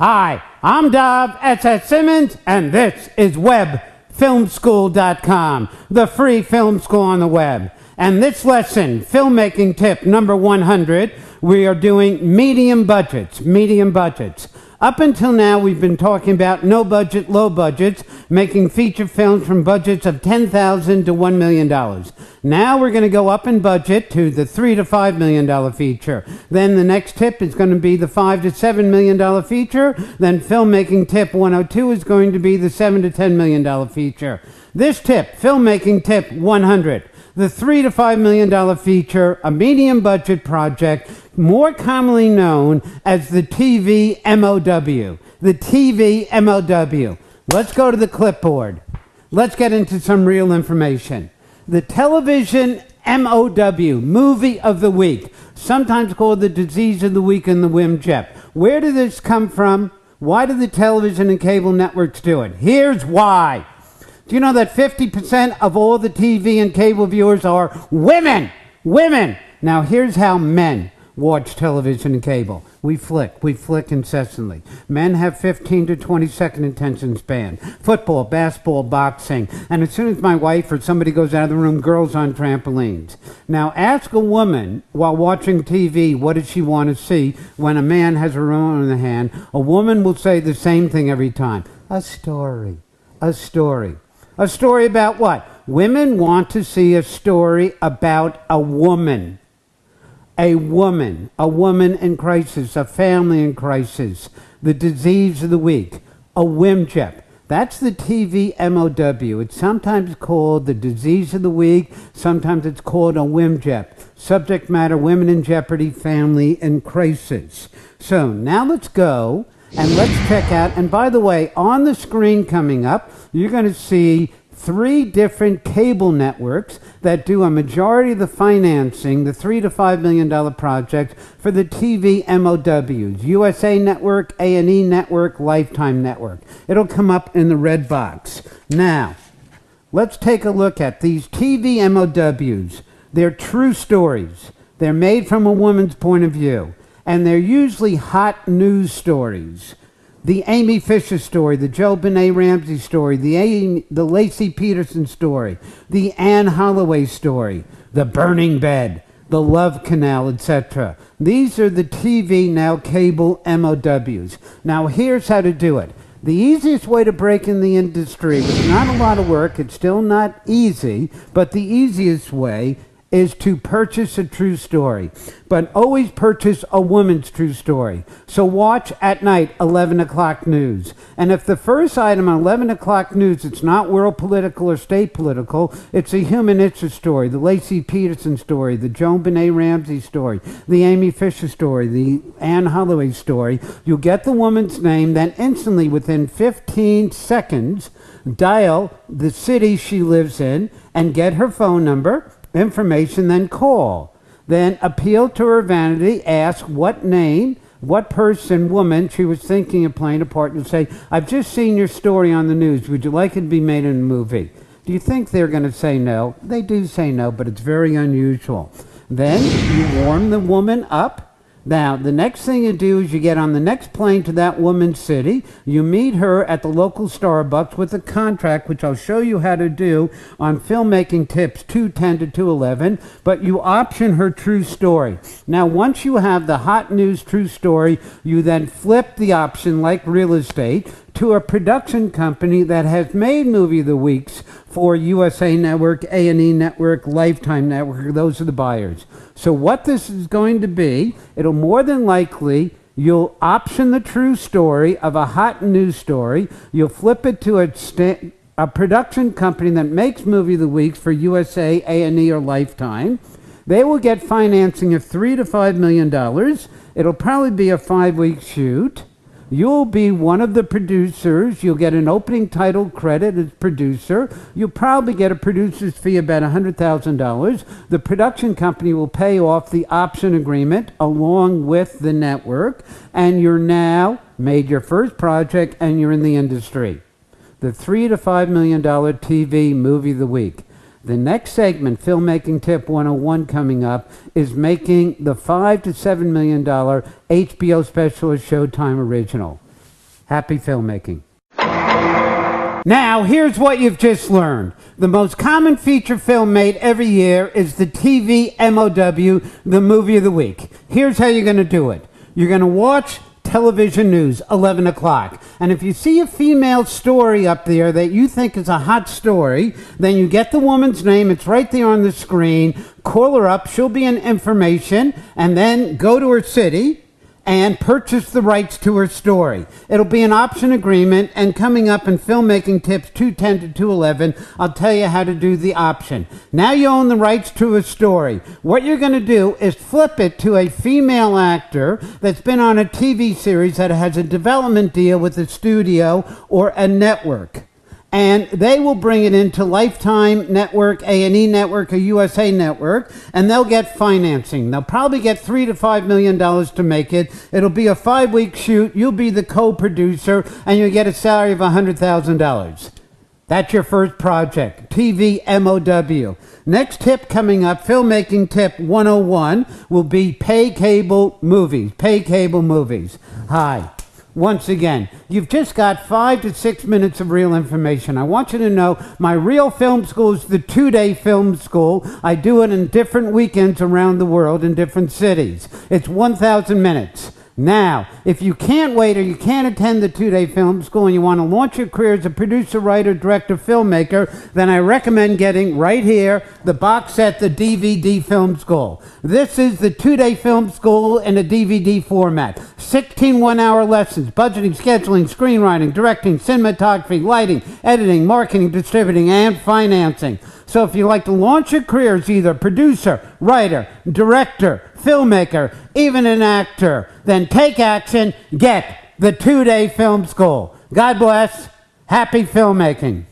Hi, I'm WFS Simmons, and this is WebFilmSchool.com, the free film school on the web. And this lesson, filmmaking tip number 100, we are doing medium budgets. Up until now, we've been talking about no budget, low budgets, making feature films from budgets of $10,000 to $1 million. Now we're going to go up in budget to the $3 to $5 million feature. Then the next tip is going to be the $5 to $7 million feature. Then filmmaking tip 102 is going to be the $7 to $10 million feature. This tip, filmmaking tip 100. The $3 to $5 million feature, a medium budget project, more commonly known as the TV MOW. The TV MOW. Let's go to the clipboard. Let's get into some real information. The television MOW, movie of the week, sometimes called the disease of the week in the WMJEP. Where did this come from? Why do the television and cable networks do it? Here's why. Do you know that 50% of all the TV and cable viewers are women? Women! Now here's how men watch television and cable. We flick incessantly. Men have 15 to 20 second attention span. Football, basketball, boxing. And as soon as my wife or somebody goes out of the room, girls on trampolines. Now ask a woman while watching TV, what does she want to see when a man has a remote in the hand? A woman will say the same thing every time. A story. A story. A story about what? Women want to see a story about a woman. A woman in crisis, a family in crisis, the disease of the week, a WMJEP. That's the TV MOW. It's sometimes called the disease of the week, sometimes it's called a WMJEP. Subject matter, women in jeopardy, family in crisis. So now let's go and let's check out, and by the way, on the screen coming up, you're going to see 3 different cable networks that do a majority of the financing, the $3 to $5 million project for the TV MOWs. USA Network, A&E Network, Lifetime Network. It'll come up in the red box. Now, let's take a look at these TV MOWs. They're true stories. They're made from a woman's point of view. And they're usually hot news stories. The Amy Fisher story, the JonBenet Ramsey story, the Lacey Peterson story, the Anne Holloway story, the burning bed, the love canal, etc. These are the TV, now cable MOWs. Now here's how to do it. The easiest way to break in the industry, it's not a lot of work, it's still not easy, but the easiest way is to purchase a true story. But always purchase a woman's true story. So watch at night 11 o'clock news. And if the first item on 11 o'clock news, it's not world political or state political, it's a human interest story, the Lacey Peterson story, the JonBenet Ramsey story, the Amy Fisher story, the Anne Holloway story, you get the woman's name, then instantly within 15 seconds, dial the city she lives in and get her phone number, information, then call. Then appeal to her vanity, ask what name, what person, woman she was thinking of playing a part, and say, I've just seen your story on the news. Would you like it to be made in a movie? Do you think they're going to say no? They do say no, but it's very unusual. Then you warm the woman up. Now, the next thing you do is you get on the next plane to that woman's city. You meet her at the local Starbucks with a contract, which I'll show you how to do on filmmaking tips 210 to 211, but you option her true story. Now, once you have the hot news true story, you then flip the option like real estate to a production company that has made movie of the weeks for USA Network, A&E Network, Lifetime Network. Those are the buyers. So what this is going to be, it'll more than likely, you'll option the true story of a hot news story. You'll flip it to a production company that makes movie of the weeks for USA, A&E, or Lifetime. They will get financing of $3 to $5 million. It'll probably be a 5-week shoot. You'll be one of the producers. You'll get an opening title credit as producer. You'll probably get a producer's fee about $100,000. The production company will pay off the option agreement along with the network, and you're now made your first project and you're in the industry. The $3 to $5 million TV movie of the week. The next segment, Filmmaking Tip 101, coming up, is making the $5 to $7 million HBO special or Showtime original. Happy filmmaking. Now, here's what you've just learned. The most common feature film made every year is the TV MOW, the movie of the week. Here's how you're going to do it. You're going to watch television news, 11 o'clock. And if you see a female story up there that you think is a hot story, then you get the woman's name. It's right there on the screen. Call her up. She'll be in information. And then go to her city and purchase the rights to her story. It'll be an option agreement, and coming up in Filmmaking Tips 210 to 211, I'll tell you how to do the option. Now you own the rights to a story. What you're going to do is flip it to a female actor that's been on a TV series that has a development deal with a studio or a network. And they will bring it into Lifetime Network, A&E Network, or USA Network, and they'll get financing. They'll probably get $3 to $5 million to make it. It'll be a 5-week shoot. You'll be the co-producer, and you'll get a salary of $100,000. That's your first project, TV MOW. Next tip coming up, Filmmaking Tip 101, will be pay cable movies. Pay cable movies. Hi. Once again, you've just got 5 to 6 minutes of real information. I want you to know my real film school is the 2-day film school. I do it in different weekends around the world in different cities. It's 1,000 minutes. Now, if you can't wait or you can't attend the 2-day film school and you want to launch your career as a producer, writer, director, filmmaker, then I recommend getting right here the box set, the DVD Film School. This is the 2-day film school in a DVD format. 16 one-hour lessons, budgeting, scheduling, screenwriting, directing, cinematography, lighting, editing, marketing, distributing, and financing. So if you like to launch your career as either producer, writer, director, filmmaker, even an actor, then take action, get the 2-day film school. God bless. Happy filmmaking.